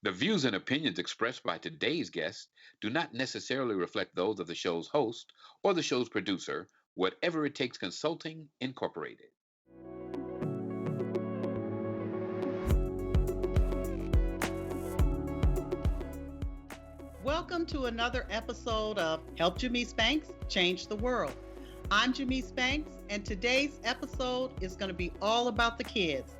The views and opinions expressed by today's guests do not necessarily reflect those of the show's host or the show's producer, Whatever It Takes Consulting Incorporated. Welcome to another episode of Help Jamise Banks Change the World. I'm Jamise Banks, and today's episode is going to be all about the kids.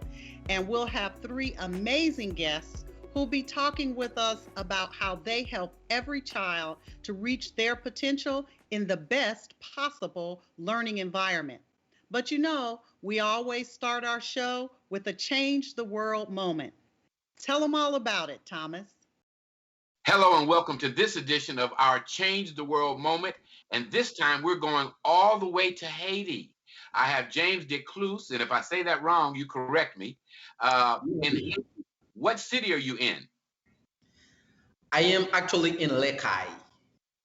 And we'll have three amazing guests who'll be talking with us about how they help every child to reach their potential in the best possible learning environment. But we always start our show with a change the world moment. Tell them all about it, Thomas. Hello and welcome to this edition of our Change the World moment. And this time we're going all the way to Haiti. I have James Decluse, and if I say that wrong, you correct me. In Haiti, what city are you in? I am actually in Lekai.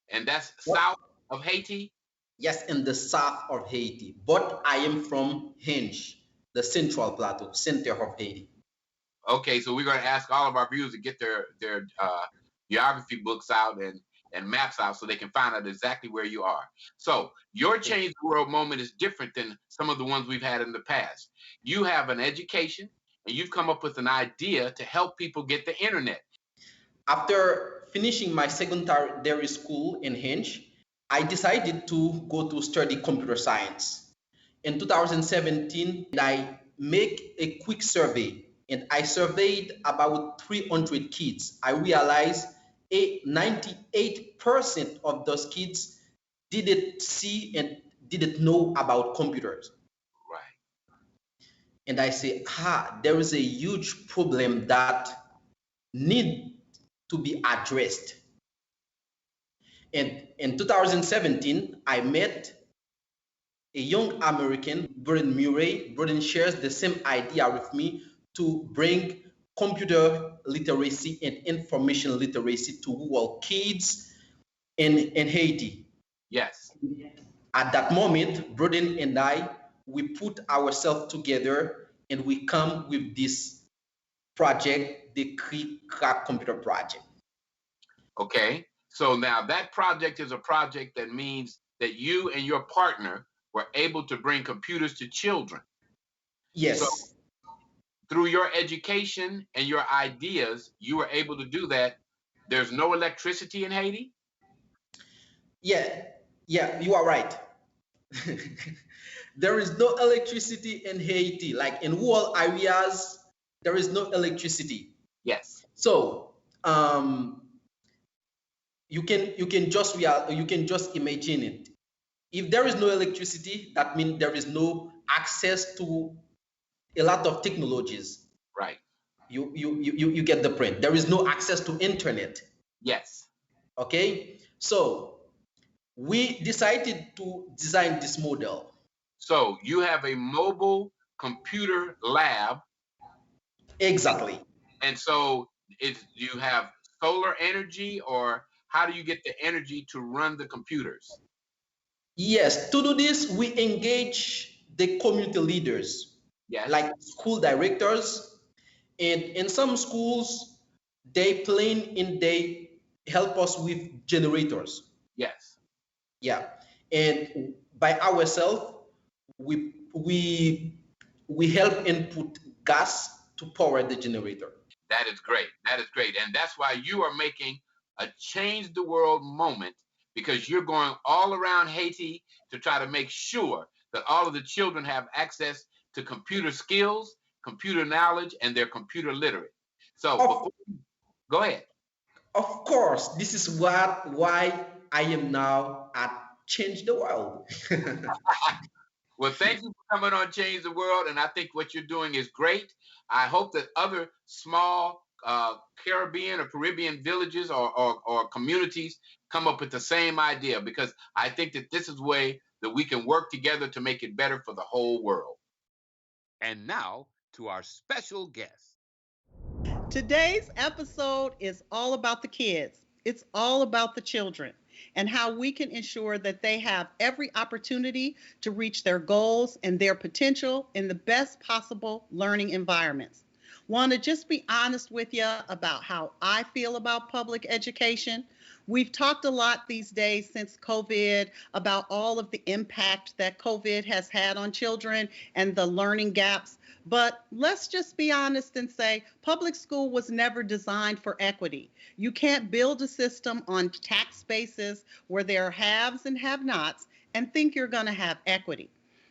And that's south of Haiti? Yes, in the south of Haiti. But I am from Hinge, the Central Plateau, center of Haiti. Okay, so we're going to ask all of our viewers to get their geography books out and maps out so they can find out exactly where you are. So your Change the World moment is different than some of the ones we've had in the past. You have an education and you've come up with an idea to help people get the internet. After finishing my secondary school in Hinge, I decided to go to study computer science. In 2017, I make a quick survey and I surveyed about 300 kids. I realized 98% of those kids didn't see and didn't know about computers. Right. And I say, there is a huge problem that need to be addressed. And in 2017, I met a young American, Braden Murray. Braden shares the same idea with me to bring computer literacy and information literacy to rural kids in Haiti. Yes. At that moment, Braden and I, we put ourselves together and we come with this project, the Crack Computer Project. Okay, so now that project is a project that means that you and your partner were able to bring computers to children. Yes. So, through your education and your ideas, you were able to do that. There's no electricity in Haiti? Yeah, you are right. There is no electricity in Haiti. Like in rural areas, there is no electricity. Yes. So you can just imagine it. If there is no electricity, that means there is no access to a lot of technologies. Right. You get the point. There is no access to internet. Yes. Okay. So we decided to design this model. So you have a mobile computer lab. Exactly. And so you have solar energy, or how do you get the energy to run the computers? Yes, to do this, we engage the community leaders, like school directors. And in some schools, they help us with generators. Yes. Yeah. And by ourselves, we help input gas to power the generator. That is great. That is great. And that's why you are making a change the world moment, because you're going all around Haiti to try to make sure that all of the children have access to computer skills, computer knowledge, and they're computer literate. So go ahead. Of course, this is why I am now at Change the World. Well, thank you for coming on Change the World, and I think what you're doing is great. I hope that other small Caribbean villages or communities come up with the same idea, because I think that this is a way that we can work together to make it better for the whole world. And now to our special guest. Today's episode is all about the kids. It's all about the children and how we can ensure that they have every opportunity to reach their goals and their potential in the best possible learning environments. Want to just be honest with you about how I feel about public education. We've talked a lot these days since COVID about all of the impact that COVID has had on children and the learning gaps. But let's just be honest and say public school was never designed for equity. You can't build a system on tax bases where there are haves and have nots and think you're going to have equity.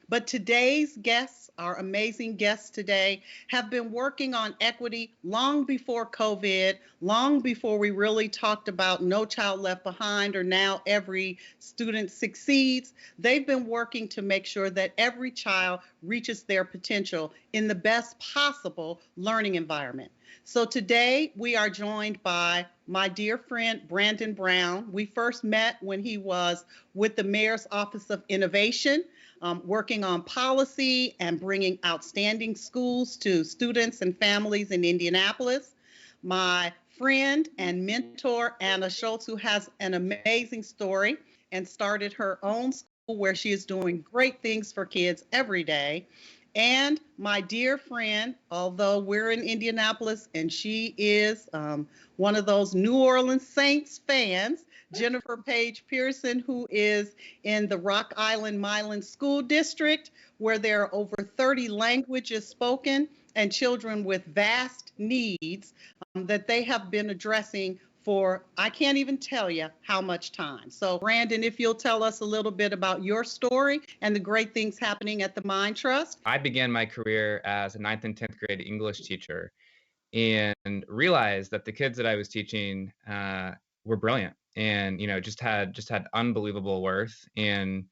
But today's guests, our amazing guests today, have been working on equity long before COVID, long before we really talked about No Child Left Behind or Now Every Student Succeeds. They've been working to make sure that every child reaches their potential in the best possible learning environment. So today we are joined by my dear friend, Brandon Brown. We first met when he was with the Mayor's Office of Innovation, working on policy and bringing outstanding schools to students and families in Indianapolis. My friend and mentor, Anna Schultz, who has an amazing story and started her own school where she is doing great things for kids every day. And my dear friend, although we're in Indianapolis and she is one of those New Orleans Saints fans, Jennifer Page Pearson, who is in the Rock Island Milan School District, where there are over 30 languages spoken and children with vast needs that they have been addressing for, I can't even tell you how much time. So Brandon, if you'll tell us a little bit about your story and the great things happening at the Mind Trust. I began my career as a 9th and 10th grade English teacher and realized that the kids that I was teaching were brilliant and, just had unbelievable worth. And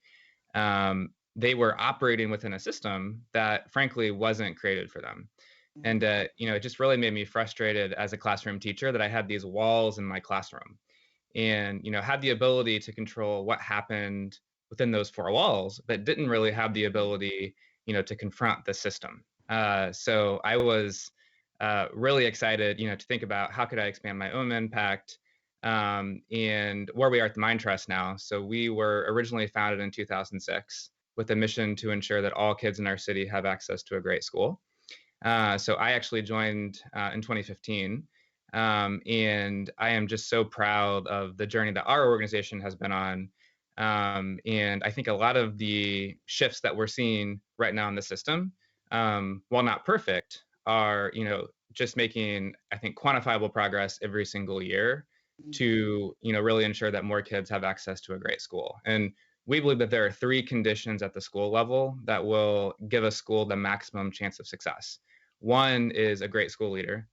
they were operating within a system that frankly wasn't created for them. And, it just really made me frustrated as a classroom teacher that I had these walls in my classroom and, had the ability to control what happened within those four walls, but didn't really have the ability, to confront the system. So I was really excited, to think about how could I expand my own impact and where we are at the Mind Trust now. So we were originally founded in 2006 with a mission to ensure that all kids in our city have access to a great school. So I actually joined in 2015, and I am just so proud of the journey that our organization has been on. And I think a lot of the shifts that we're seeing right now in the system, while not perfect, are just making, I think, quantifiable progress every single year to really ensure that more kids have access to a great school. And we believe that there are three conditions at the school level that will give a school the maximum chance of success. One is a great school leader.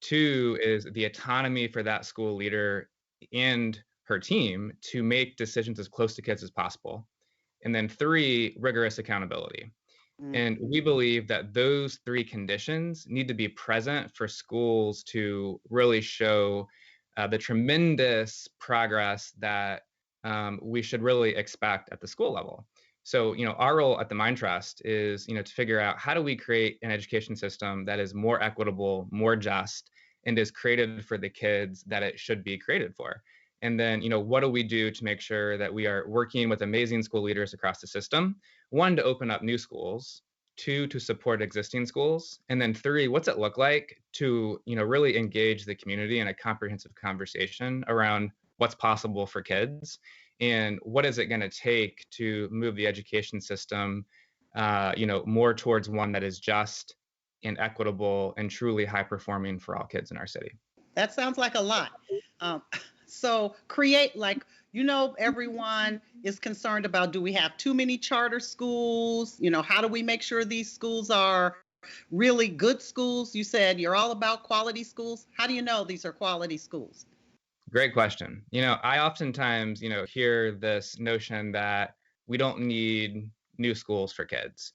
Two is the autonomy for that school leader and her team to make decisions as close to kids as possible. And then three, rigorous accountability. And we believe that those three conditions need to be present for schools to really show the tremendous progress that we should really expect at the school level. So, our role at the Mind Trust is, to figure out how do we create an education system that is more equitable, more just, and is created for the kids that it should be created for. And then, what do we do to make sure that we are working with amazing school leaders across the system? One, to open up new schools. Two, to support existing schools. And then three, what's it look like to, really engage the community in a comprehensive conversation around what's possible for kids and what is it going to take to move the education system, more towards one that is just and equitable and truly high performing for all kids in our city. That sounds like a lot. So create, everyone is concerned about, do we have too many charter schools? How do we make sure these schools are really good schools? You said you're all about quality schools. How do you know these are quality schools? Great question. I oftentimes, hear this notion that we don't need new schools for kids.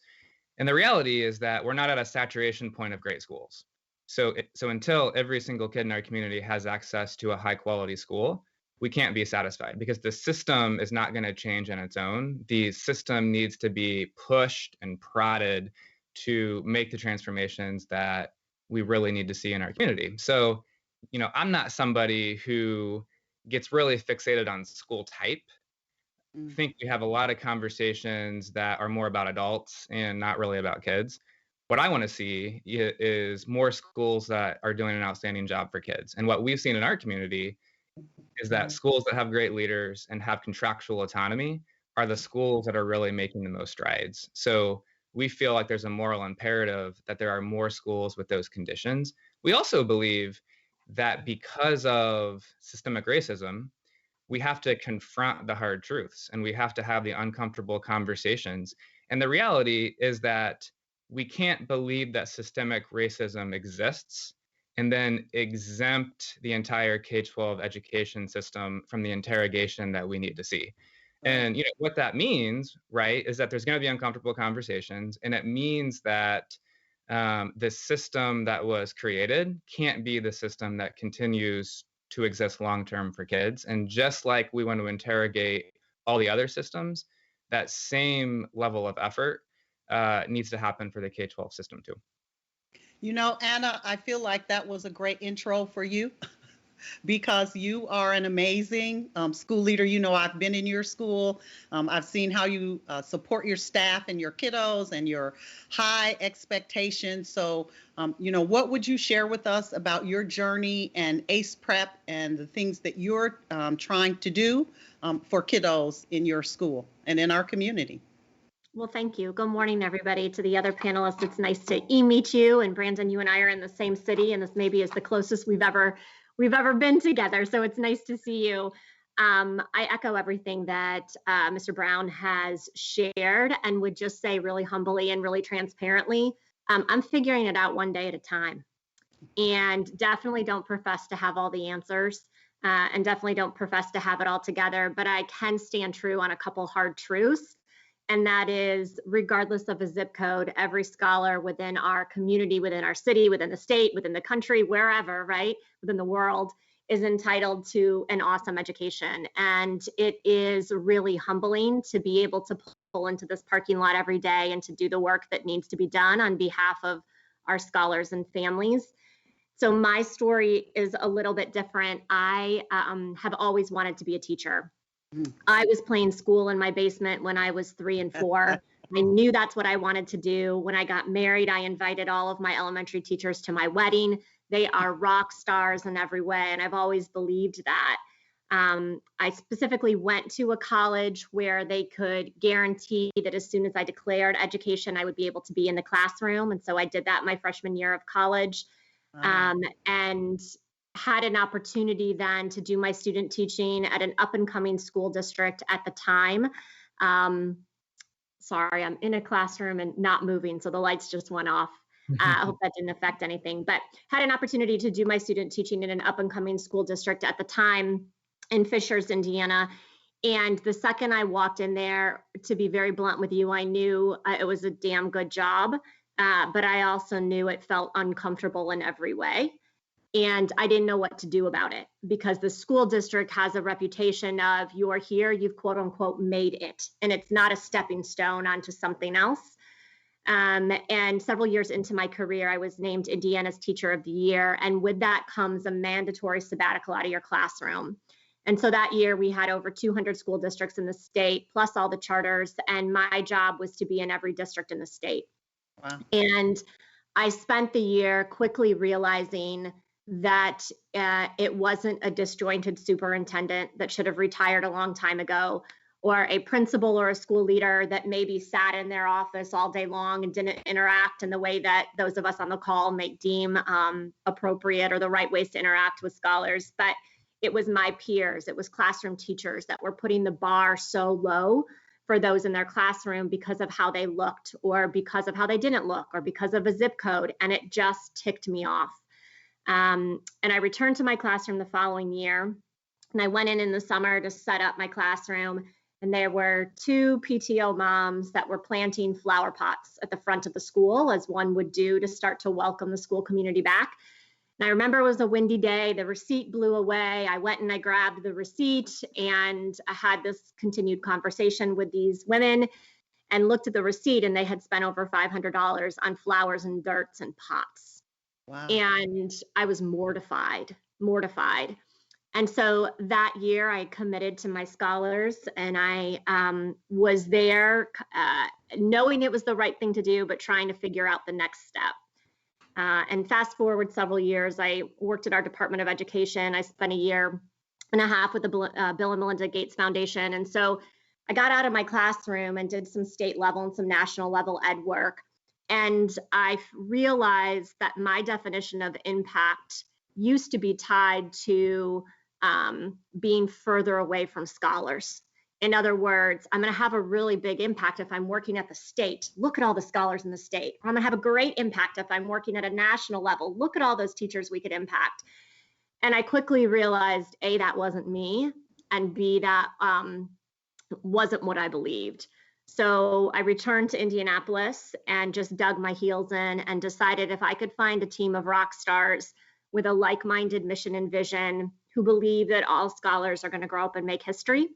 And the reality is that we're not at a saturation point of great schools. So until every single kid in our community has access to a high quality school, we can't be satisfied because the system is not going to change on its own. The system needs to be pushed and prodded to make the transformations that we really need to see in our community. So, I'm not somebody who gets really fixated on school type. I think we have a lot of conversations that are more about adults and not really about kids. What I want to see is more schools that are doing an outstanding job for kids. And what we've seen in our community is that schools that have great leaders and have contractual autonomy are the schools that are really making the most strides. So we feel like there's a moral imperative that there are more schools with those conditions. We also believe that because of systemic racism, we have to confront the hard truths and we have to have the uncomfortable conversations. And the reality is that we can't believe that systemic racism exists and then exempt the entire K-12 education system from the interrogation that we need to see. And what that means, right, is that there's going to be uncomfortable conversations, and it means that the system that was created can't be the system that continues to exist long term for kids. And just like we want to interrogate all the other systems, that same level of effort needs to happen for the K-12 system too. Anna, I feel like that was a great intro for you because you are an amazing school leader. I've been in your school. I've seen how you support your staff and your kiddos and your high expectations. So, what would you share with us about your journey and ACE Prep and the things that you're trying to do for kiddos in your school and in our community? Well, thank you. Good morning, everybody. To the other panelists, it's nice to meet you. And Brandon, you and I are in the same city, and this maybe is the closest we've ever been together. So it's nice to see you. I echo everything that Mr. Brown has shared, and would just say really humbly and really transparently, I'm figuring it out one day at a time, and definitely don't profess to have all the answers, and definitely don't profess to have it all together. But I can stand true on a couple hard truths. And that is, regardless of a zip code, every scholar within our community, within our city, within the state, within the country, wherever, right, within the world, is entitled to an awesome education. And it is really humbling to be able to pull into this parking lot every day and to do the work that needs to be done on behalf of our scholars and families. So my story is a little bit different. I have always wanted to be a teacher. I was playing school in my basement when I was 3 and 4. I knew that's what I wanted to do. When I got married, I invited all of my elementary teachers to my wedding. They are rock stars in every way, and I've always believed that. I specifically went to a college where they could guarantee that as soon as I declared education, I would be able to be in the classroom. And so I did that my freshman year of college, and had an opportunity then to do my student teaching at an up and coming school district at the time. Sorry, I'm in a classroom and not moving, so the lights just went off. I hope that didn't affect anything, but had an opportunity to do my student teaching in an up and coming school district at the time in Fishers, Indiana. And the second I walked in there, to be very blunt with you, I knew it was a damn good job, but I also knew it felt uncomfortable in every way. And I didn't know what to do about it, because the school district has a reputation of, you're here, you've quote unquote made it, and it's not a stepping stone onto something else. And several years into my career, I was named Indiana's Teacher of the Year. And with that comes a mandatory sabbatical out of your classroom. And so that year we had over 200 school districts in the state, plus all the charters. And my job was to be in every district in the state. Wow. And I spent the year quickly realizing that it wasn't a disjointed superintendent that should have retired a long time ago, or a principal or a school leader that maybe sat in their office all day long and didn't interact in the way that those of us on the call may deem appropriate or the right ways to interact with scholars. But it was my peers, it was classroom teachers that were putting the bar so low for those in their classroom because of how they looked, or because of how they didn't look, or because of a zip code. And it just ticked me off. And I returned to my classroom the following year, and I went in the summer to set up my classroom, and there were 2 PTO moms that were planting flower pots at the front of the school, as one would do to start to welcome the school community back. And I remember it was a windy day, the receipt blew away. I went and I grabbed the receipt, and I had this continued conversation with these women and looked at the receipt, and they had spent over $500 on flowers and dirts and pots. Wow. And I was mortified. And so that year I committed to my scholars, and I was there knowing it was the right thing to do, but trying to figure out the next step. And fast forward several years, I worked at our Department of Education. I spent a year and a half with the Bill and Melinda Gates Foundation. And so I got out of my classroom and did some state level and some national level ed work. And I realized that my definition of impact used to be tied to being further away from scholars. In other words, I'm going to have a really big impact if I'm working at the state. Look at all the scholars in the state. Or I'm going to have a great impact if I'm working at a national level. Look at all those teachers we could impact. And I quickly realized, A, that wasn't me, and B, that wasn't what I believed. So I returned to Indianapolis and just dug my heels in and decided if I could find a team of rock stars with a like-minded mission and vision who believe that all scholars are going to grow up and make history,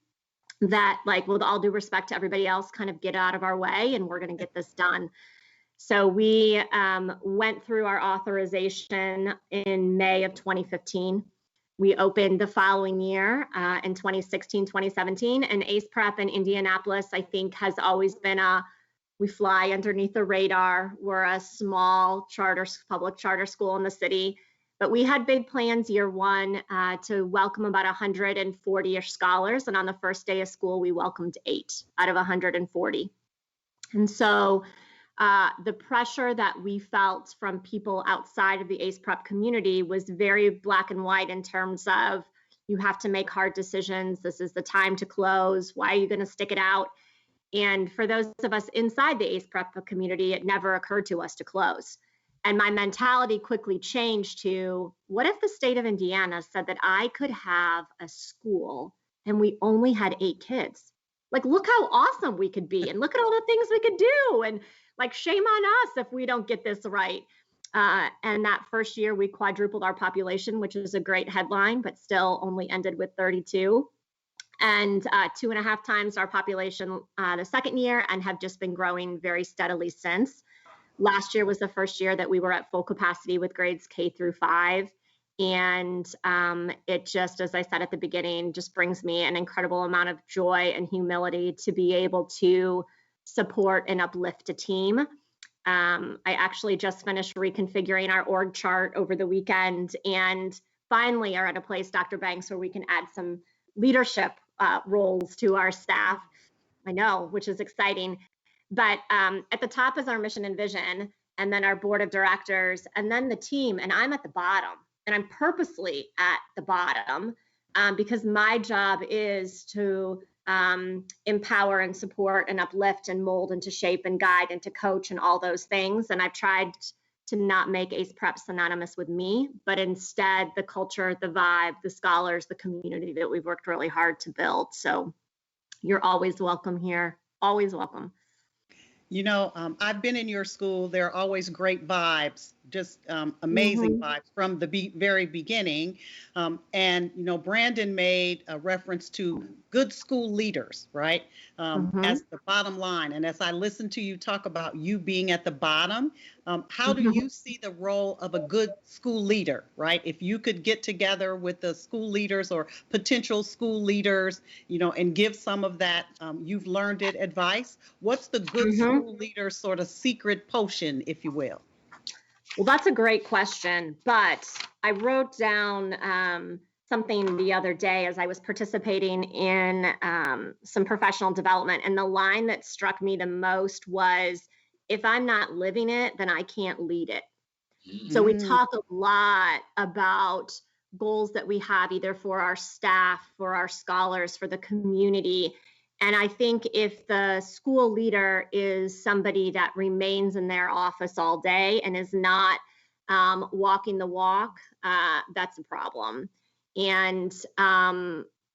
that, like, with all due respect to everybody else, kind of get out of our way and we're going to get this done. So we went through our authorization in May of 2015. We opened the following year in 2016, 2017, and ACE Prep in Indianapolis, I think, has always been we fly underneath the radar. We're a small public charter school in the city, but we had big plans year one to welcome about 140-ish scholars. And on the first day of school, we welcomed 8 out of 140. And so the pressure that we felt from people outside of the ACE Prep community was very black and white in terms of, you have to make hard decisions. This is the time to close. Why are you going to stick it out? And for those of us inside the ACE Prep community, it never occurred to us to close. And my mentality quickly changed to, what if the state of Indiana said that I could have a school and we only had 8 kids? Like, look how awesome we could be, and look at all the things we could do. And like, shame on us if we don't get this right. And that first year we quadrupled our population, which is a great headline, but still only ended with 32. And 2.5 times our population the second year, and have just been growing very steadily since. Last year was the first year that we were at full capacity with grades K through 5. And it just, as I said at the beginning, just brings me an incredible amount of joy and humility to be able to support and uplift a team. I actually just finished reconfiguring our org chart over the weekend, and finally are at a place, Dr. Banks, where we can add some leadership roles to our staff. I know, which is exciting. But at the top is our mission and vision, and then our board of directors, and then the team. And I'm at the bottom, and I'm purposely at the bottom because my job is to empower and support and uplift and mold and to shape and guide and to coach and all those things. And I've tried to not make ACE Prep synonymous with me, but instead the culture, the vibe, the scholars, the community that we've worked really hard to build. So you're always welcome here, always welcome. You know, I've been in your school. There are always great vibes, just amazing vibes from the very beginning. And, you know, Brandon made a reference to good school leaders, right, as the bottom line. And as I listen to you talk about you being at the bottom, how do you see the role of a good school leader, right? If you could get together with the school leaders or potential school leaders, you know, and give some of that you've learned it advice, what's the good school leader sort of secret potion, if you will? Well, that's a great question, but I wrote down something the other day as I was participating in some professional development, and the line that struck me the most was, if I'm not living it, then I can't lead it. So we talk a lot about goals that we have either for our staff, for our scholars, for the community. And I think if the school leader is somebody that remains in their office all day and is not walking the walk, that's a problem. And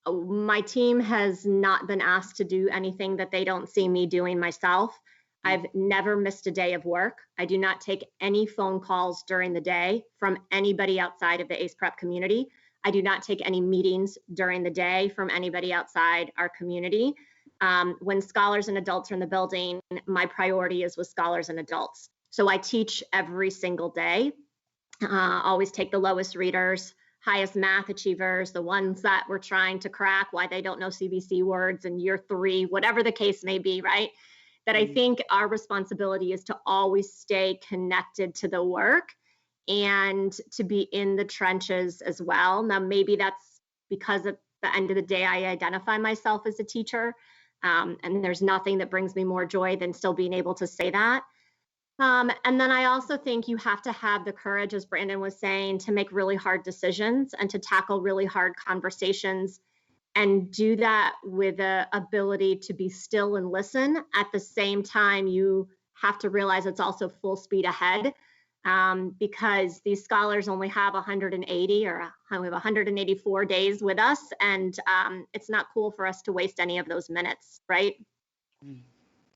my team has not been asked to do anything that they don't see me doing myself. I've never missed a day of work. I do not take any phone calls during the day from anybody outside of the ACE Prep community. I do not take any meetings during the day from anybody outside our community. When scholars and adults are in the building, my priority is with scholars and adults. So I teach every single day. Always take the lowest readers, highest math achievers, the ones that we're trying to crack why they don't know CBC words in year 3, whatever the case may be, right? that I think our responsibility is to always stay connected to the work and to be in the trenches as well. Now, maybe that's because at the end of the day, I identify myself as a teacher. And there's nothing that brings me more joy than still being able to say that. And then I also think you have to have the courage, as Brandon was saying, to make really hard decisions and to tackle really hard conversations, and do that with the ability to be still and listen. At the same time, you have to realize it's also full speed ahead, because these scholars only have 180 or we have 184 days with us, and it's not cool for us to waste any of those minutes, right?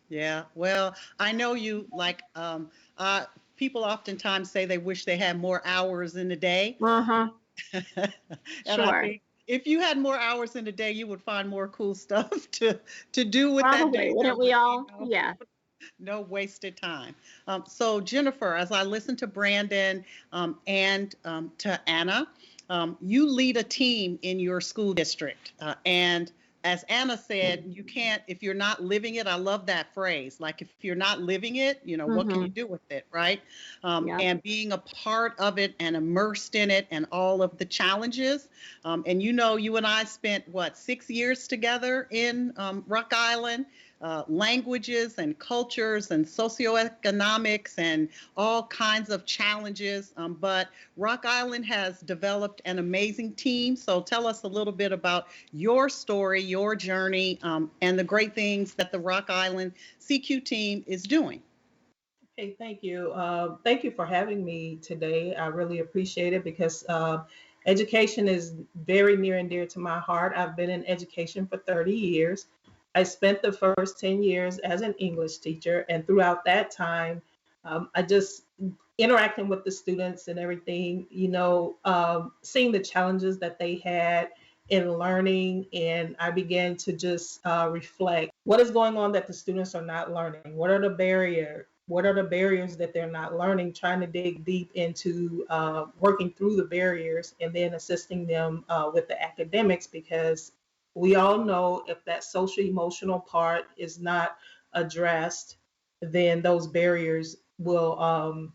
Yeah, well, I know you like people oftentimes say they wish they had more hours in the day. Uh-huh. And Sure. I think if you had more hours in the day, you would find more cool stuff to do with that Probably, day. wouldn't we all? Yeah. No wasted time. So Jennifer, as I listen to Brandon and to Anna, you lead a team in your school district, and as Anna said, you can't, if you're not living it. I love that phrase. Like, if you're not living it, what can you do with it, right? Yep. And being a part of it and immersed in it and all of the challenges. And you and I spent, 6 years together in Rock Island, languages and cultures and socioeconomics and all kinds of challenges. But Rock Island has developed an amazing team. So tell us a little bit about your story, your journey, and the great things that the Rock Island CQ team is doing. Hey, thank you. Thank you for having me today. I really appreciate it because education is very near and dear to my heart. I've been in education for 30 years. I spent the first 10 years as an English teacher, and throughout that time, I just interacting with the students and everything, seeing the challenges that they had in learning, and I began to just reflect what is going on that the students are not learning. What are the barriers that they're not learning? Trying to dig deep into working through the barriers and then assisting them with the academics, because we all know if that social emotional part is not addressed, then those barriers will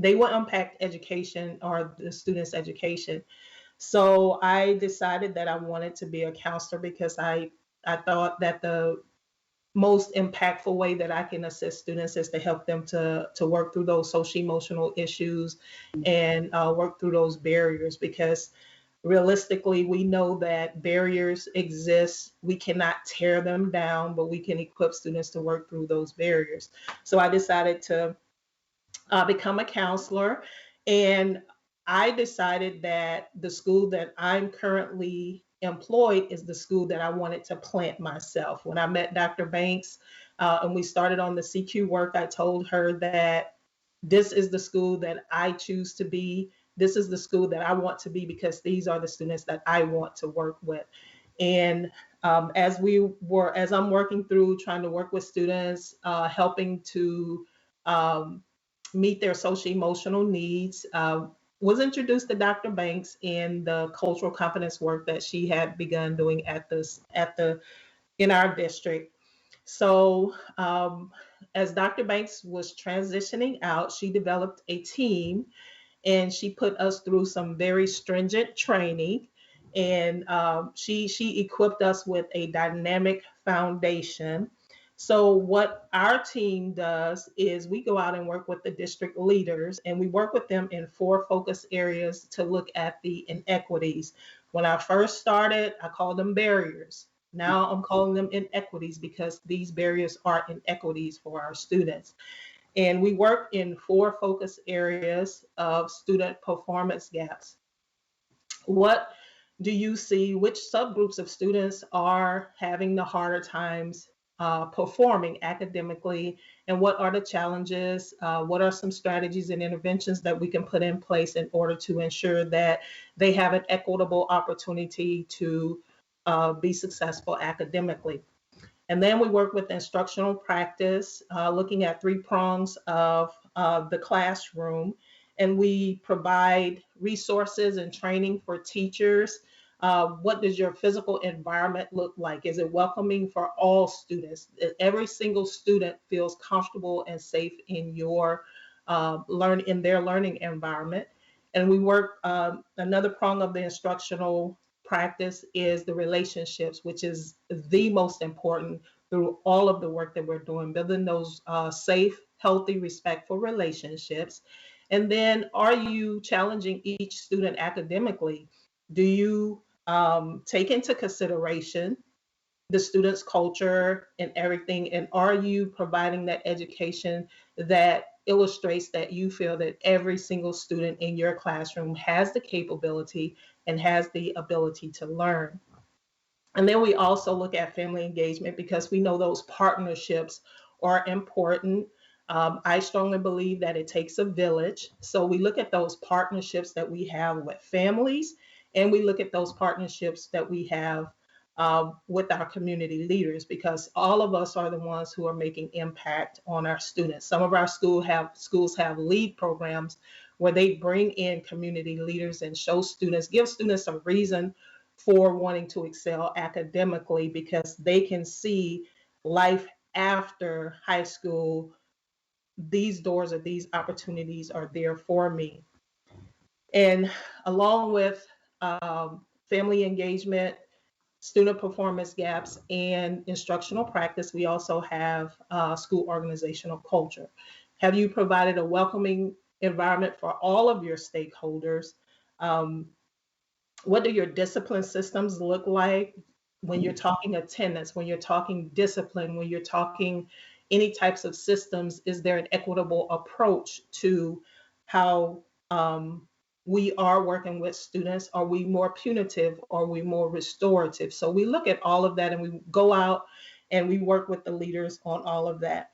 impact education or the students' education. So I decided that I wanted to be a counselor because I thought that the most impactful way that I can assist students is to help them to work through those social emotional issues and work through those barriers, because realistically, we know that barriers exist. We cannot tear them down, but we can equip students to work through those barriers. So I decided to become a counselor, and I decided that the school that I'm currently employed is the school that I wanted to plant myself. When I met Dr. Banks and we started on the CQ work, I told her that this is the school that I choose to be. This is the school that I want to be because these are the students that I want to work with. And as I'm working through trying to work with students, helping to meet their social emotional needs, was introduced to Dr. Banks in the cultural competence work that she had begun doing in our district. So as Dr. Banks was transitioning out, she developed a team, and she put us through some very stringent training, and she equipped us with a dynamic foundation. So what our team does is we go out and work with the district leaders, and we work with them in 4 focus areas to look at the inequities. When I first started, I called them barriers. Now I'm calling them inequities because these barriers are inequities for our students. And we work in 4 focus areas of student performance gaps. What do you see? Which subgroups of students are having the harder times performing academically? And what are the challenges? What are some strategies and interventions that we can put in place in order to ensure that they have an equitable opportunity to be successful academically? And then we work with instructional practice, looking at 3 prongs of the classroom. And we provide resources and training for teachers What does your physical environment look like? Is it welcoming for all students? Every single student feels comfortable and safe in your in their learning environment. And we work, another prong of the instructional practice is the relationships, which is the most important through all of the work that we're doing, building those safe, healthy, respectful relationships. And then, are you challenging each student academically? Do you take into consideration the student's culture and everything? And are you providing that education that illustrates that you feel that every single student in your classroom has the capability and has the ability to learn? And then we also look at family engagement because we know those partnerships are important. I strongly believe that it takes a village. So we look at those partnerships that we have with families, and we look at those partnerships that we have with our community leaders, because all of us are the ones who are making impact on our students. Some of our schools have lead programs where they bring in community leaders and give students a reason for wanting to excel academically, because they can see life after high school. These doors or these opportunities are there for me. And along with family engagement, student performance gaps, and instructional practice, we also have school organizational culture. Have you provided a welcoming environment for all of your stakeholders? Um, what do your discipline systems look like when you're talking attendance, when you're talking discipline, when you're talking any types of systems? Is there an equitable approach to how we are working with students? Are we more punitive? Are we more restorative? So we look at all of that, and we go out and we work with the leaders on all of that.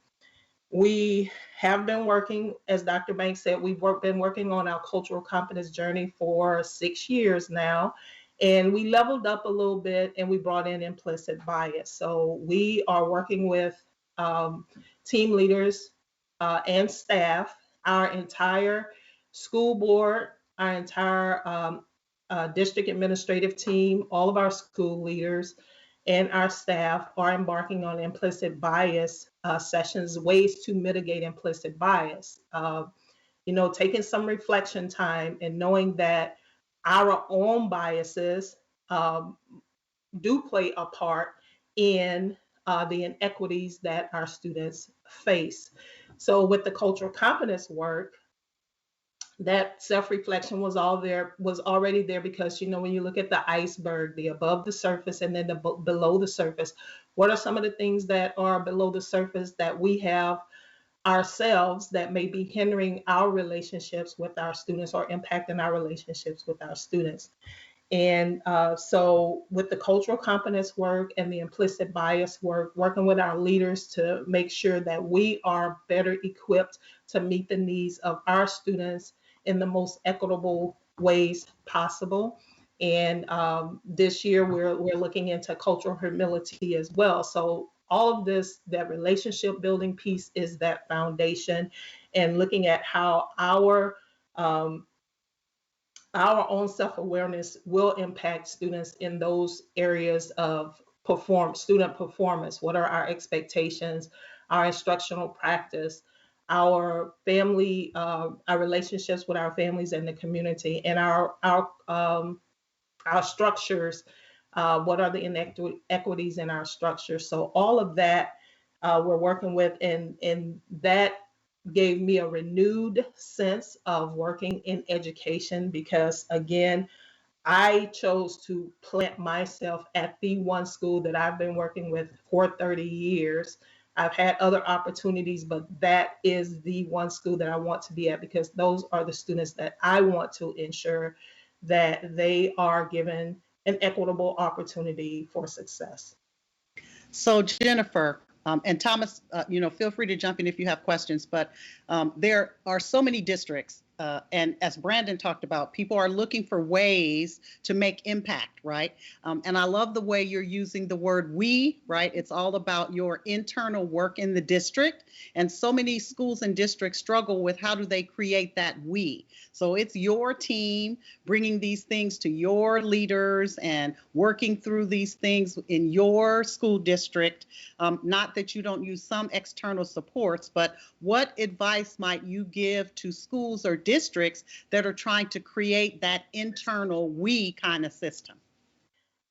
We have been working, as Dr. Banks said, been working on our cultural competence journey for 6 years now. And we leveled up a little bit, and we brought in implicit bias. So we are working with team leaders and staff, our entire school board, our entire district administrative team, all of our school leaders, and our staff are embarking on implicit bias sessions, ways to mitigate implicit bias. Taking some reflection time and knowing that our own biases um, do play a part in the inequities that our students face. So with the cultural competence work, that self-reflection was already there, because when you look at the iceberg, the above the surface and then the below the surface, what are some of the things that are below the surface that we have ourselves that may be hindering our relationships with our students or impacting our relationships with our students? And so with the cultural competence work and the implicit bias work, working with our leaders to make sure that we are better equipped to meet the needs of our students in the most equitable ways possible. And this year we're looking into cultural humility as well. So all of this, that relationship building piece, is that foundation, and looking at how our own self-awareness will impact students in those areas of student performance. What are our expectations, our instructional practice, our family, our relationships with our families and the community, and our structures? What are the inequities in our structure? So all of that we're working with, and that gave me a renewed sense of working in education, because again, I chose to plant myself at the one school that I've been working with for 30 years. I've had other opportunities, but that is the one school that I want to be at, because those are the students that I want to ensure that they are given an equitable opportunity for success. So Jennifer, and Thomas, feel free to jump in if you have questions, but there are so many districts and as Brandon talked about, people are looking for ways to make impact, right? And I love the way you're using the word we, right? It's all about your internal work in the district. And so many schools and districts struggle with how do they create that we. So it's your team bringing these things to your leaders and working through these things in your school district. Not that you don't use some external supports, but what advice might you give to schools or districts that are trying to create that internal we kind of system?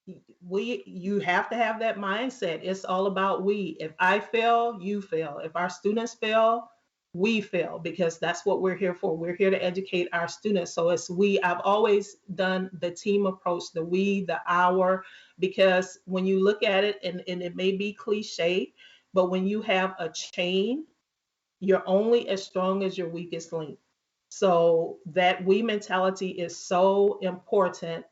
You have to have that mindset. It's all about we. If I fail, you fail. If our students fail, we fail, because that's what we're here for. We're here to educate our students. So it's we. I've always done the team approach, the we, the our, because when you look at it, and it may be cliche, but when you have a chain, you're only as strong as your weakest link. So that we mentality is so important.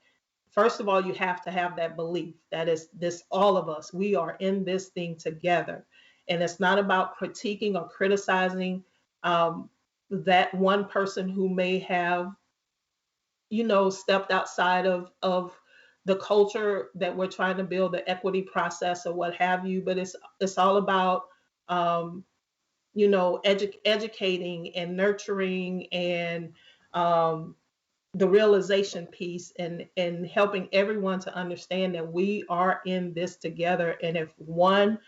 First of all, you have to have that belief that is this, all of us, we are in this thing together. And it's not about critiquing or criticizing that one person who may have, stepped outside of the culture that we're trying to build, the equity process or what have you. But it's all about educating and nurturing, and the realization piece, and helping everyone to understand that we are in this together. And if one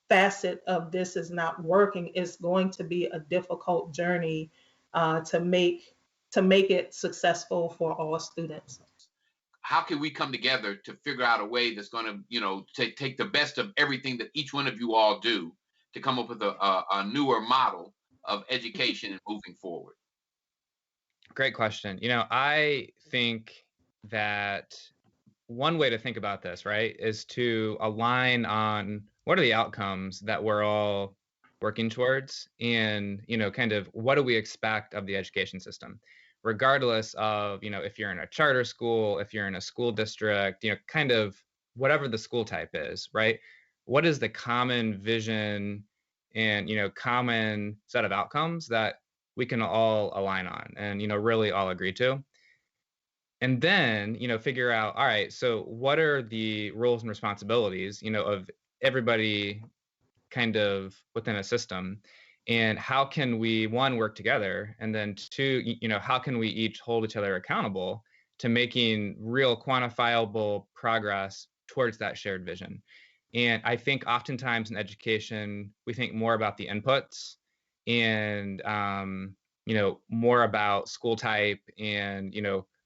facet of this is not working, it's going to be a difficult journey to make it successful for all students. How can we come together to figure out a way that's going to, take the best of everything that each one of you all do to come up with a newer model of education and moving forward? Great question. I think that one way to think about this, right, is to align on what are the outcomes that we're all working towards, and, kind of what do we expect of the education system, regardless of, if you're in a charter school, if you're in a school district, kind of whatever the school type is, right? What is the common vision and, common set of outcomes that we can all align on and, really all agree to? And then, figure out, all right, so what are the roles and responsibilities, of everybody kind of within a system, and how can we, one, work together, and then two, how can we each hold each other accountable to making real quantifiable progress towards that shared vision? And I think oftentimes in education, we think more about the inputs and, more about school type and,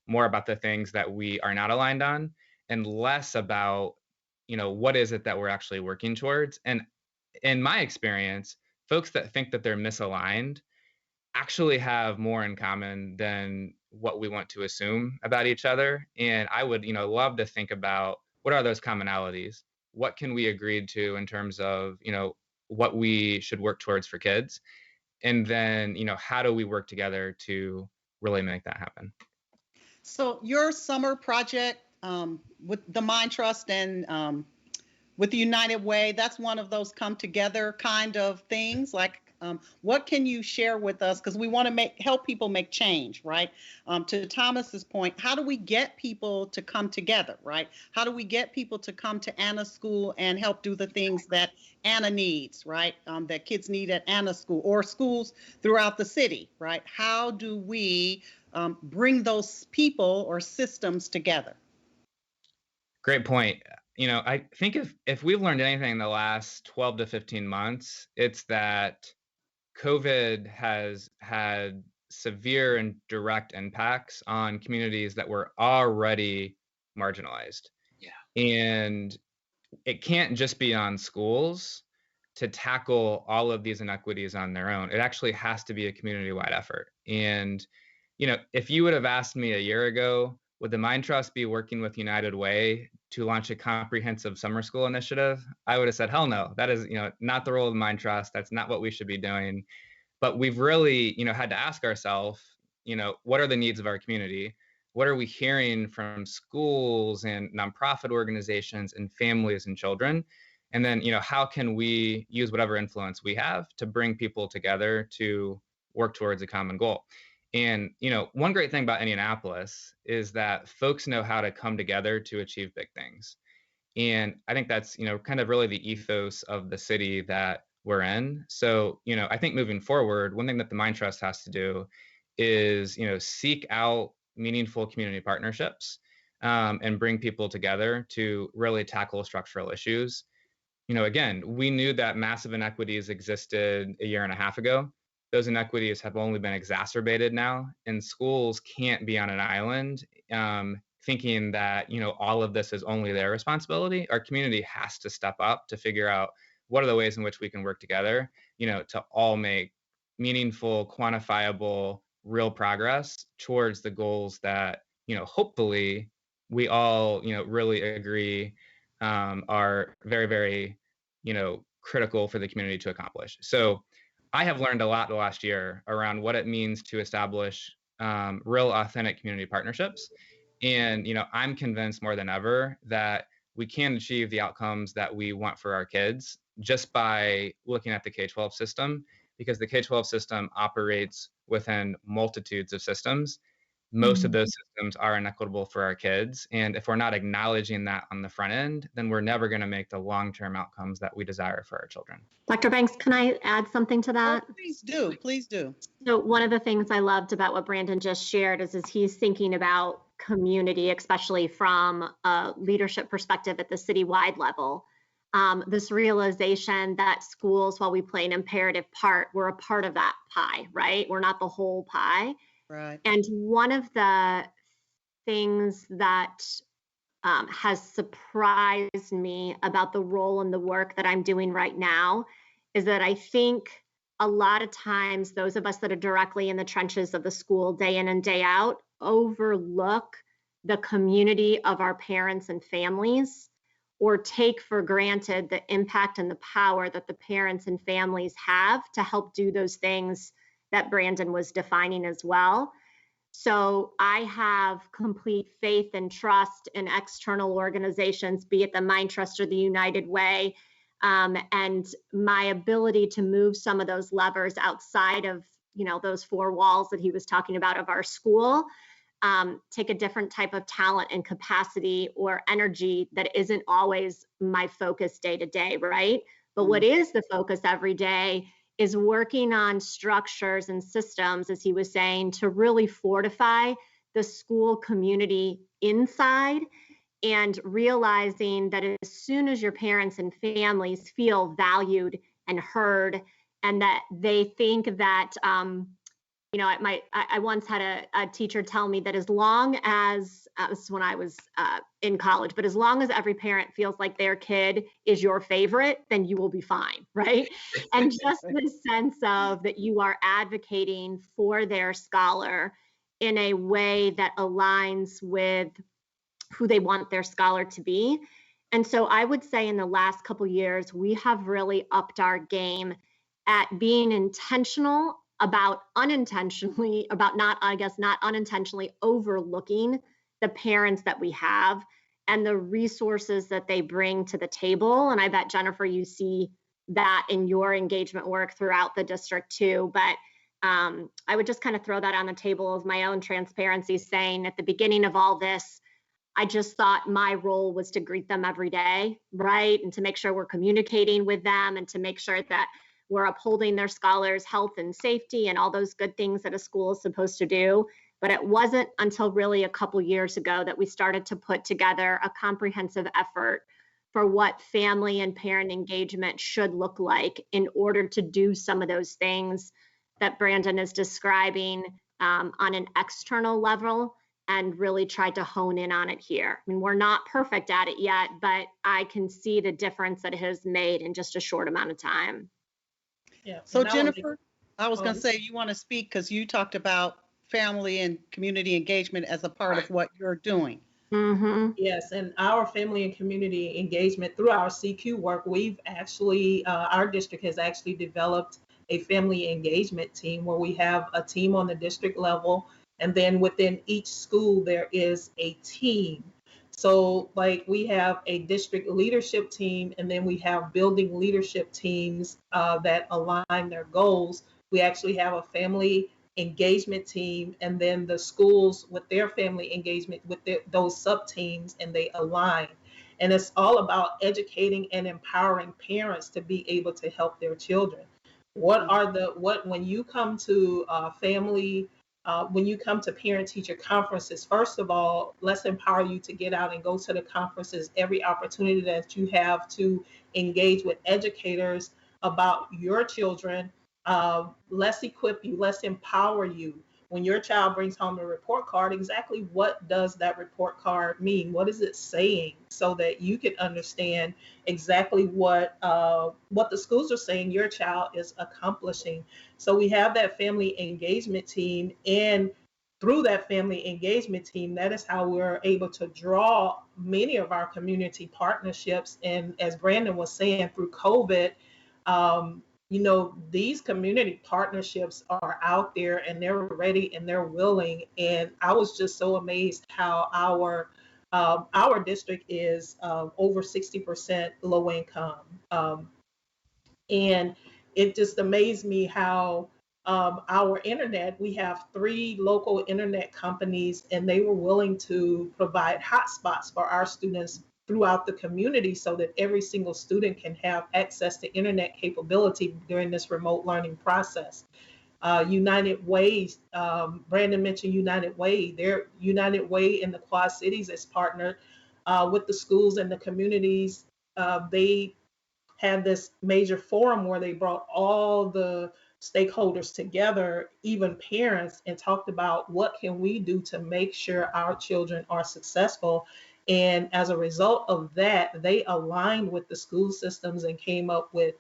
more about the things that we are not aligned on, and less about, what is it that we're actually working towards. And in my experience, folks that think that they're misaligned actually have more in common than what we want to assume about each other. And I would, love to think about what are those commonalities? What can we agree to in terms of, what we should work towards for kids? And then, how do we work together to really make that happen? So your summer project with the Mind Trust and with the United Way, that's one of those come together kind of things. Like, what can you share with us? Because we want to help people make change, right? To Thomas's point, how do we get people to come together, right? How do we get people to come to Anna's school and help do the things that Anna needs, right? That kids need at Anna's school or schools throughout the city, right? How do we bring those people or systems together? Great point. I think if we've learned anything in the last 12 to 15 months, it's that COVID has had severe and direct impacts on communities that were already marginalized. Yeah. And it can't just be on schools to tackle all of these inequities on their own. It actually has to be a community-wide effort. And, if you would have asked me a year ago, would the Mind Trust be working with United Way to launch a comprehensive summer school initiative? I would have said, hell no, that is, not the role of the Mind Trust. That's not what we should be doing. But we've really, had to ask ourselves, what are the needs of our community? What are we hearing from schools and nonprofit organizations and families and children? And then, how can we use whatever influence we have to bring people together to work towards a common goal? And, one great thing about Indianapolis is that folks know how to come together to achieve big things. And I think that's, kind of really the ethos of the city that we're in. So, I think moving forward, one thing that the Mind Trust has to do is, seek out meaningful community partnerships, and bring people together to really tackle structural issues. Again, we knew that massive inequities existed a year and a half ago. Those inequities have only been exacerbated now, and schools can't be on an island, thinking that all of this is only their responsibility. Our community has to step up to figure out what are the ways in which we can work together, to all make meaningful, quantifiable, real progress towards the goals that hopefully we all really agree, are very, very critical for the community to accomplish. So I have learned a lot the last year around what it means to establish real, authentic community partnerships. And I'm convinced more than ever that we can achieve the outcomes that we want for our kids just by looking at the K-12 system, because the K-12 system operates within multitudes of systems. Most of those systems are inequitable for our kids. And if we're not acknowledging that on the front end, then we're never going to make the long-term outcomes that we desire for our children. Dr. Banks, can I add something to that? Please do. Please do. So one of the things I loved about what Brandon just shared is he's thinking about community, especially from a leadership perspective at the citywide level. This realization that schools, while we play an imperative part, we're a part of that pie, right? We're not the whole pie. Right. And one of the things that has surprised me about the role and the work that I'm doing right now is that I think a lot of times those of us that are directly in the trenches of the school day in and day out overlook the community of our parents and families, or take for granted the impact and the power that the parents and families have to help do those things that Brandon was defining as well. So I have complete faith and trust in external organizations, be it the Mind Trust or the United Way, and my ability to move some of those levers outside of those four walls that he was talking about of our school, take a different type of talent and capacity or energy that isn't always my focus day to day, right? But what is the focus every day is working on structures and systems, as he was saying, to really fortify the school community inside, and realizing that as soon as your parents and families feel valued and heard, and that they think that, I once had a teacher tell me that as long as, this is when I was in college, but as long as every parent feels like their kid is your favorite, then you will be fine, right? And just the sense of that you are advocating for their scholar in a way that aligns with who they want their scholar to be. And so I would say in the last couple years, we have really upped our game at being intentional about not unintentionally overlooking the parents that we have and the resources that they bring to the table. And I bet, Jennifer, you see that in your engagement work throughout the district too. But I would just kind of throw that on the table as my own transparency, saying at the beginning of all this, I just thought my role was to greet them every day, right? And to make sure we're communicating with them, and to make sure that we're upholding their scholars' health and safety and all those good things that a school is supposed to do. But it wasn't until really a couple years ago that we started to put together a comprehensive effort for what family and parent engagement should look like in order to do some of those things that Brandon is describing on an external level, and really tried to hone in on it here. I mean, we're not perfect at it yet, but I can see the difference that it has made in just a short amount of time. Yeah. So Jennifer, I was going to say, you want to speak because you talked about family and community engagement as a part of what you're doing. Mm-hmm. Yes, and our family and community engagement through our CQ work, we've actually, our district has actually developed a family engagement team where we have a team on the district level, and then within each school there is a team. So like we have a district leadership team, and then we have building leadership teams that align their goals. We actually have a family engagement team, and then the schools with their family engagement with those sub teams, and they align. And it's all about educating and empowering parents to be able to help their children. When you come to family, when you come to parent teacher conferences, first of all, let's empower you to get out and go to the conferences every opportunity that you have to engage with educators about your children. Let's equip you, let's empower you. When your child brings home a report card, exactly what does that report card mean? What is it saying? So that you can understand exactly what the schools are saying your child is accomplishing. So we have that family engagement team, and through that family engagement team, that is how we're able to draw many of our community partnerships. And as Brandon was saying, through COVID, these community partnerships are out there and they're ready and they're willing. And I was just so amazed how our district is over 60% low income. And it just amazed me how our internet, we have 3 local internet companies, and they were willing to provide hotspots for our students throughout the community so that every single student can have access to internet capability during this remote learning process. United Way, Brandon mentioned United Way. United Way in the Quad Cities is partnered with the schools and the communities. They had this major forum where they brought all the stakeholders together, even parents, and talked about what can we do to make sure our children are successful. And as a result of that, they aligned with the school systems and came up with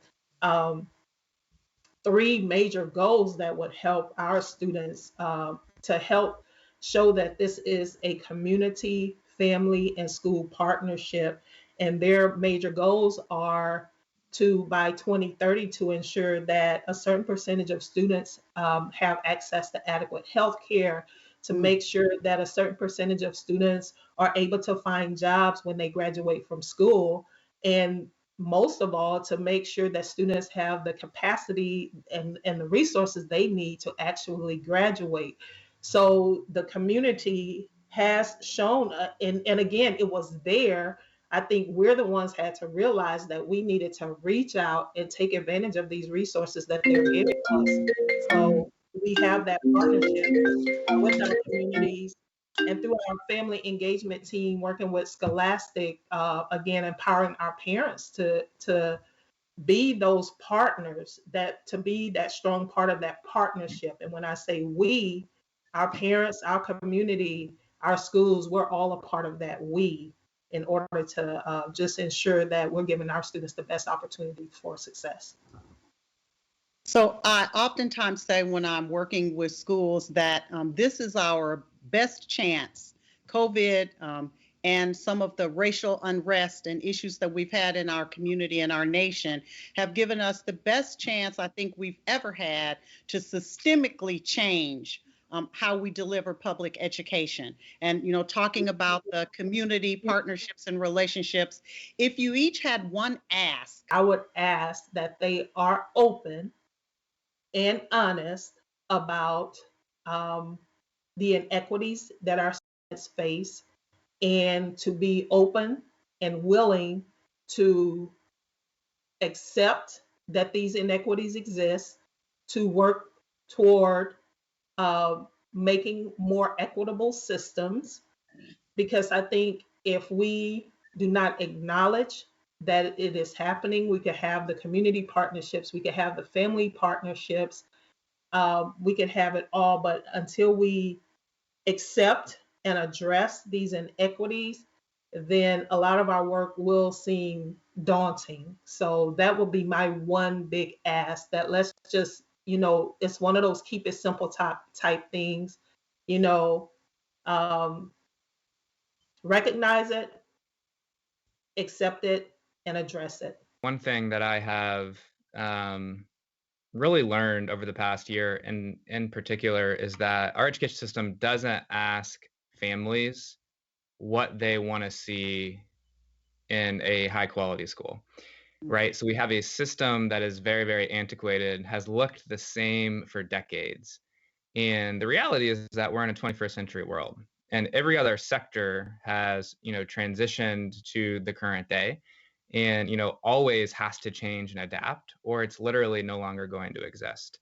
3 major goals that would help our students to help show that this is a community, family, and school partnership. And their major goals are to, by 2030, to ensure that a certain percentage of students have access to adequate health care, to make sure that a certain percentage of students are able to find jobs when they graduate from school, and most of all, to make sure that students have the capacity and the resources they need to actually graduate. So the community has shown, and again, it was there. I think we're the ones had to realize that we needed to reach out and take advantage of these resources that they're giving us. So we have that partnership with our communities, and through our family engagement team working with Scholastic, again, empowering our parents to be those partners, that to be that strong part of that partnership. And when I say we, our parents, our community, our schools, we're all a part of that we, in order to just ensure that we're giving our students the best opportunity for success. So I oftentimes say when I'm working with schools that this is our best chance. COVID and some of the racial unrest and issues that we've had in our community and our nation have given us the best chance I think we've ever had to systemically change how we deliver public education. And, talking about the community partnerships and relationships, if you each had one ask. I would ask that they are open and honest about the inequities that our students face, and to be open and willing to accept that these inequities exist, to work toward making more equitable systems. Because I think if we do not acknowledge that it is happening, we could have the community partnerships, we could have the family partnerships, we could have it all. But until we accept and address these inequities, then a lot of our work will seem daunting. So that would be my one big ask, that let's just, it's one of those keep it simple type things, recognize it, accept it, and address it. One thing that I have really learned over the past year, and in particular, is that our education system doesn't ask families what they want to see in a high quality school, right? So we have a system that is very, very antiquated, has looked the same for decades. And the reality is that we're in a 21st century world, and every other sector has, transitioned to the current day, and, always has to change and adapt, or it's literally no longer going to exist.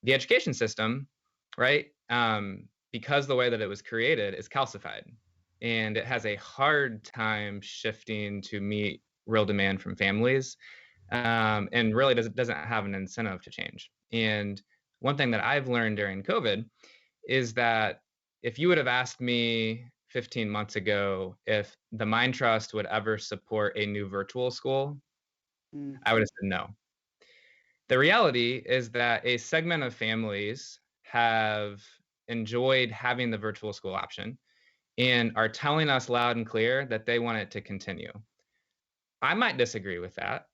The education system, right? Because the way that it was created is calcified, and it has a hard time shifting to meet real demand from families, and really doesn't have an incentive to change. And one thing that I've learned during COVID is that if you would have asked me 15 months ago if the Mind Trust would ever support a new virtual school, I would have said no. The reality is that a segment of families have enjoyed having the virtual school option and are telling us loud and clear that they want it to continue. I might disagree with that.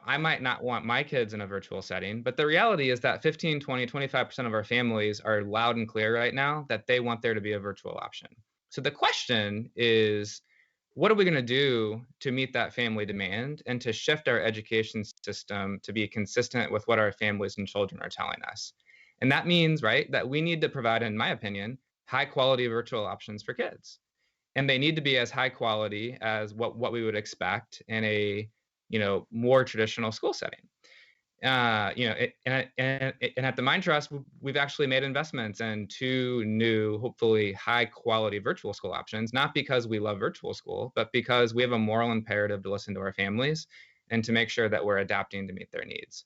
I might not want my kids in a virtual setting, but the reality is that 15, 20, 25% of our families are loud and clear right now that they want there to be a virtual option. So the question is, what are we going to do to meet that family demand and to shift our education system to be consistent with what our families and children are telling us? And that means, right, that we need to provide, in my opinion, high quality virtual options for kids. And they need to be as high quality as what we would expect in a more traditional school setting. And at the Mind Trust, we've actually made investments in 2 new, hopefully high quality virtual school options, not because we love virtual school, but because we have a moral imperative to listen to our families and to make sure that we're adapting to meet their needs.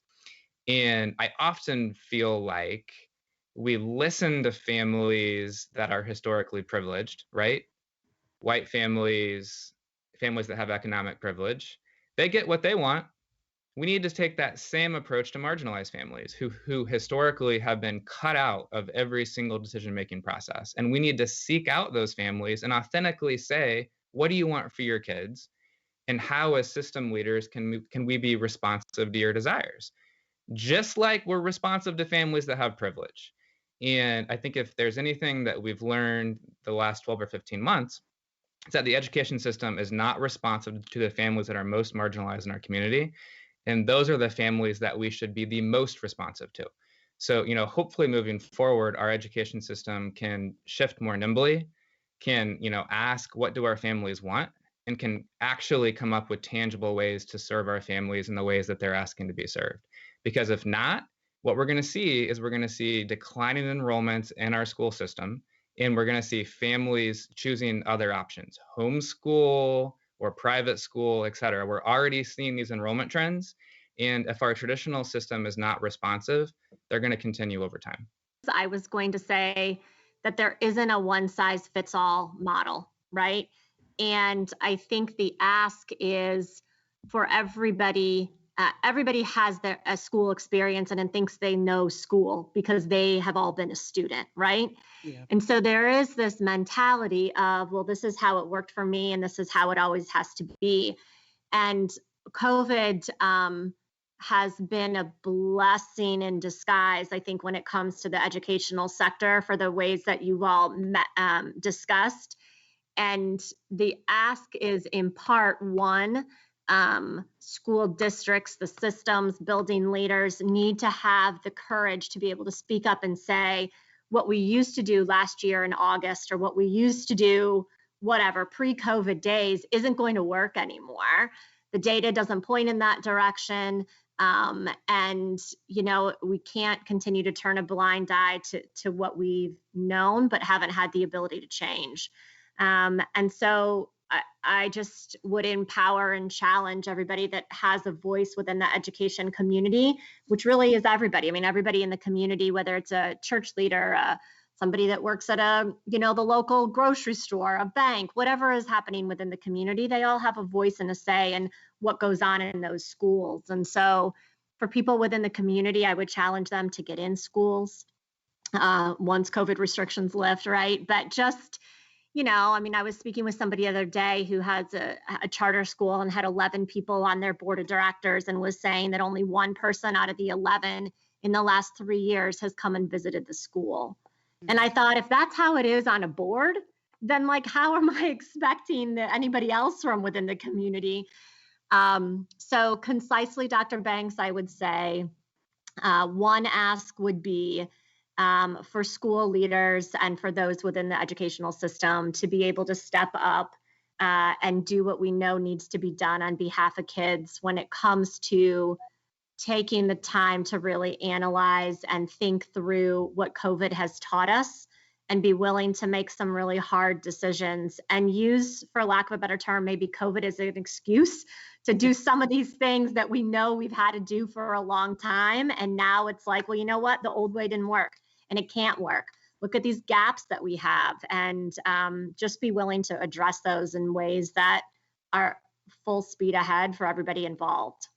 And I often feel like we listen to families that are historically privileged, right? White families that have economic privilege, they get what they want. We need to take that same approach to marginalized families who historically have been cut out of every single decision-making process. And we need to seek out those families and authentically say, what do you want for your kids? And how, as system leaders, can we be responsive to your desires? Just like we're responsive to families that have privilege. And I think if there's anything that we've learned the last 12 or 15 months, it's that the education system is not responsive to the families that are most marginalized in our community. And those are the families that we should be the most responsive to. So, hopefully moving forward, our education system can shift more nimbly, can, ask what do our families want, and can actually come up with tangible ways to serve our families in the ways that they're asking to be served. Because if not, what we're going to see declining enrollments in our school system, and we're going to see families choosing other options, homeschool or private school, et cetera. We're already seeing these enrollment trends. And if our traditional system is not responsive, they're going to continue over time. I was going to say that there isn't a one size fits all model, right? And I think the ask is for everybody. Everybody has a school experience and thinks they know school because they have all been a student, right? Yeah. And so there is this mentality of, well, this is how it worked for me and this is how it always has to be. And COVID has been a blessing in disguise, I think, when it comes to the educational sector for the ways that you've all discussed. And the ask is in part one, school districts, the systems, building leaders need to have the courage to be able to speak up and say what we used to do last year in August or what we used to do, whatever, pre-COVID days isn't going to work anymore. The data doesn't point in that direction. And, we can't continue to turn a blind eye to what we've known, but haven't had the ability to change. And so I just would empower and challenge everybody that has a voice within the education community, which really is everybody. I mean, everybody in the community, whether it's a church leader, somebody that works at the local grocery store, a bank, whatever is happening within the community, they all have a voice and a say in what goes on in those schools. And so for people within the community, I would challenge them to get in schools once COVID restrictions lift, right? But just I was speaking with somebody the other day who has a charter school and had 11 people on their board of directors and was saying that only one person out of the 11 in the last 3 years has come and visited the school. Mm-hmm. And I thought, if that's how it is on a board, then how am I expecting anybody else from within the community? So concisely, Dr. Banks, I would say one ask would be for school leaders and for those within the educational system to be able to step up and do what we know needs to be done on behalf of kids when it comes to taking the time to really analyze and think through what COVID has taught us and be willing to make some really hard decisions and use, for lack of a better term, maybe COVID as an excuse to do some of these things that we know we've had to do for a long time. And now it's like, well, you know what? The old way didn't work and it can't work. Look at these gaps that we have and just be willing to address those in ways that are full speed ahead for everybody involved.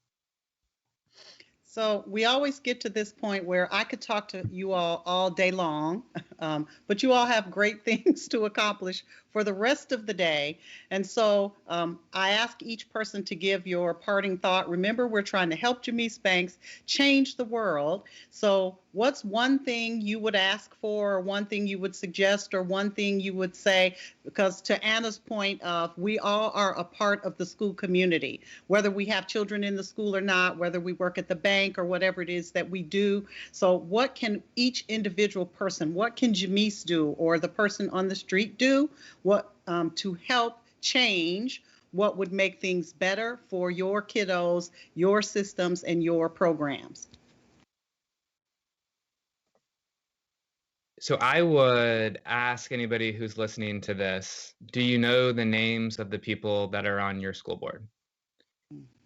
So we always get to this point where I could talk to you all day long, but you all have great things to accomplish for the rest of the day. And so I ask each person to give your parting thought. Remember, we're trying to help Jamice Banks change the world. So what's one thing you would ask for, or one thing you would suggest, or one thing you would say? Because to Anna's point of, we all are a part of the school community, whether we have children in the school or not, whether we work at the bank or whatever it is that we do. So what can each individual person, what can Jamice do, or the person on the street do, what to help change what would make things better for your kiddos, your systems, and your programs? So I would ask anybody who's listening to this, do you know the names of the people that are on your school board?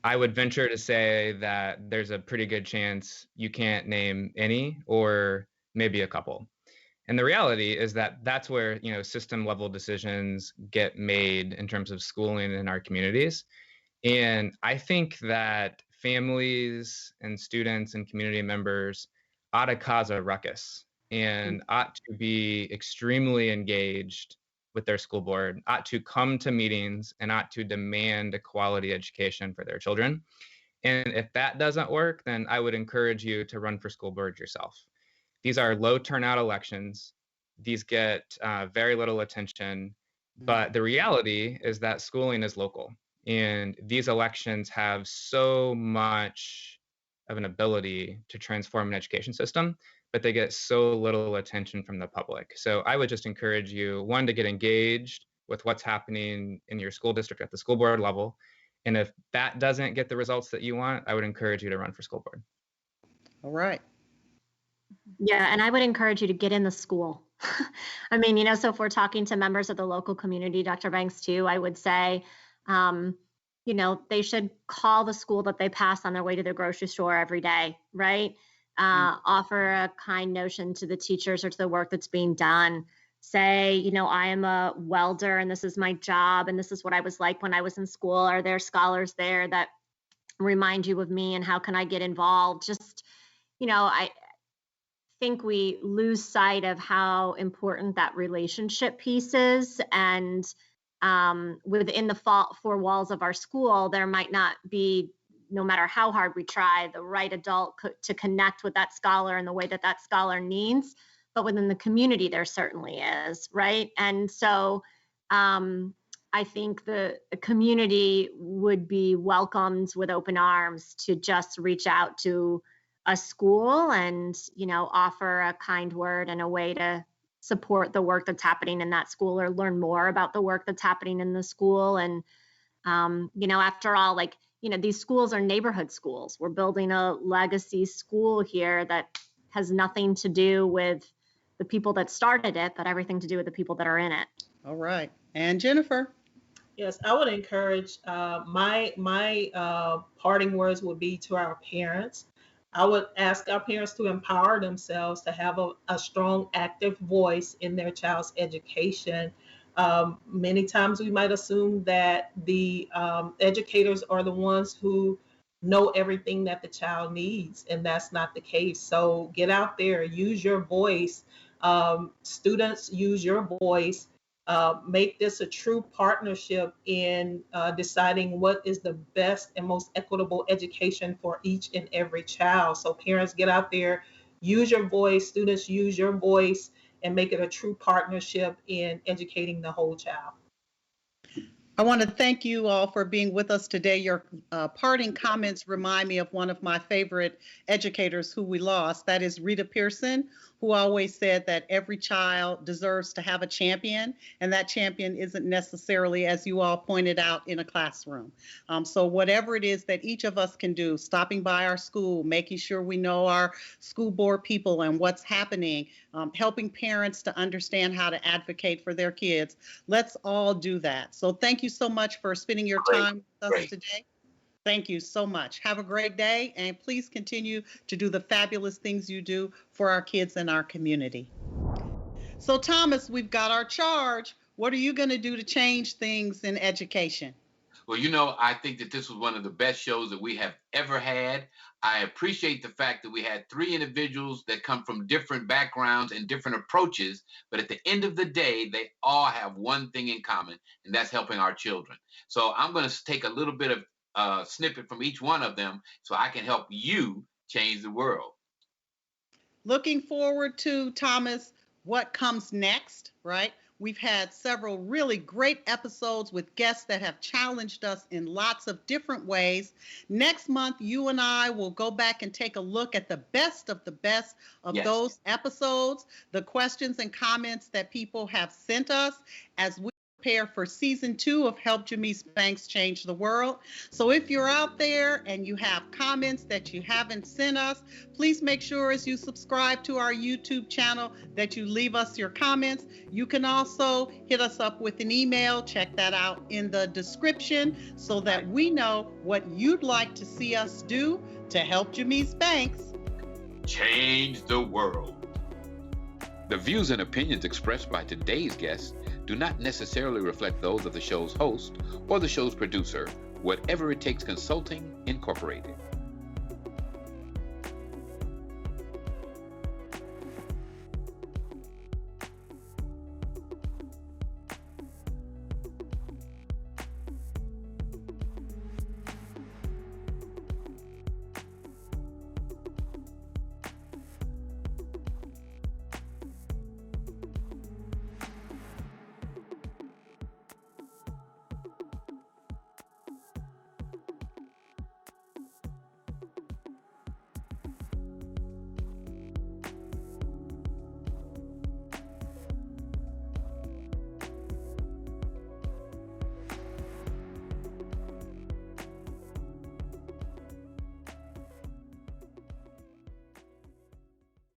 I would venture to say that there's a pretty good chance you can't name any, or maybe a couple. And the reality is that that's where, system level decisions get made in terms of schooling in our communities. And I think that families and students and community members ought to cause a ruckus and ought to be extremely engaged with their school board, ought to come to meetings, and ought to demand a quality education for their children. And if that doesn't work, then I would encourage you to run for school board yourself. These are low turnout elections. These get very little attention, but the reality is that schooling is local, and these elections have so much of an ability to transform an education system, but they get so little attention from the public. So I would just encourage you, one, to get engaged with what's happening in your school district at the school board level. And if that doesn't get the results that you want, I would encourage you to run for school board. All right. Yeah, and I would encourage you to get in the school. I mean, so if we're talking to members of the local community, Dr. Banks too, I would say, they should call the school that they pass on their way to the grocery store every day, right? Offer a kind notion to the teachers or to the work that's being done. Say, I am a welder and this is my job and this is what I was like when I was in school. Are there scholars there that remind you of me, and how can I get involved? Just, I think we lose sight of how important that relationship piece is. And within the four walls of our school, there might not be, no matter how hard we try, the right adult to connect with that scholar in the way that that scholar needs. But within the community, there certainly is, right? And so I think the community would be welcomed with open arms to just reach out to a school and, offer a kind word and a way to support the work that's happening in that school, or learn more about the work that's happening in the school. And, after all, these schools are neighborhood schools. We're building a legacy school here that has nothing to do with the people that started it, but everything to do with the people that are in it. All right. And Jennifer? Yes, I would encourage, my parting words would be to our parents. I would ask our parents to empower themselves to have a strong, active voice in their child's education. Many times we might assume that the educators are the ones who know everything that the child needs, and that's not the case. So get out there, use your voice. Students, use your voice. Make this a true partnership in deciding what is the best and most equitable education for each and every child. So parents, get out there, use your voice. Students, use your voice, and make it a true partnership in educating the whole child. I want to thank you all for being with us today. Your parting comments remind me of one of my favorite educators who we lost. That is Rita Pearson, who always said that every child deserves to have a champion, and that champion isn't necessarily, as you all pointed out, in a classroom. So whatever it is that each of us can do, stopping by our school, making sure we know our school board people and what's happening, helping parents to understand how to advocate for their kids, let's all do that. So thank you so much for spending your time with us today. Thank you so much. Have a great day, and please continue to do the fabulous things you do for our kids and our community. So Thomas, we've got our charge. What are you going to do to change things in education? Well, you know, I think that this was one of the best shows that we have ever had. I appreciate the fact that we had 3 individuals that come from different backgrounds and different approaches, but at the end of the day, they all have one thing in common, and that's helping our children. So I'm going to take a little bit of snippet from each one of them so I can help you change the world. Looking forward to, Thomas, what comes next, right? We've had several really great episodes with guests that have challenged us in lots of different ways. Next month, you and I will go back and take a look at the best of those episodes, the questions and comments that people have sent us as we prepare for season 2 of Help Jamice Banks Change the World. So if you're out there and you have comments that you haven't sent us, please make sure as you subscribe to our YouTube channel that you leave us your comments. You can also hit us up with an email. Check that out in the description so that we know what you'd like to see us do to help Jamice Banks change the world. The views and opinions expressed by today's guests do not necessarily reflect those of the show's host or the show's producer, Whatever It Takes Consulting, Incorporated.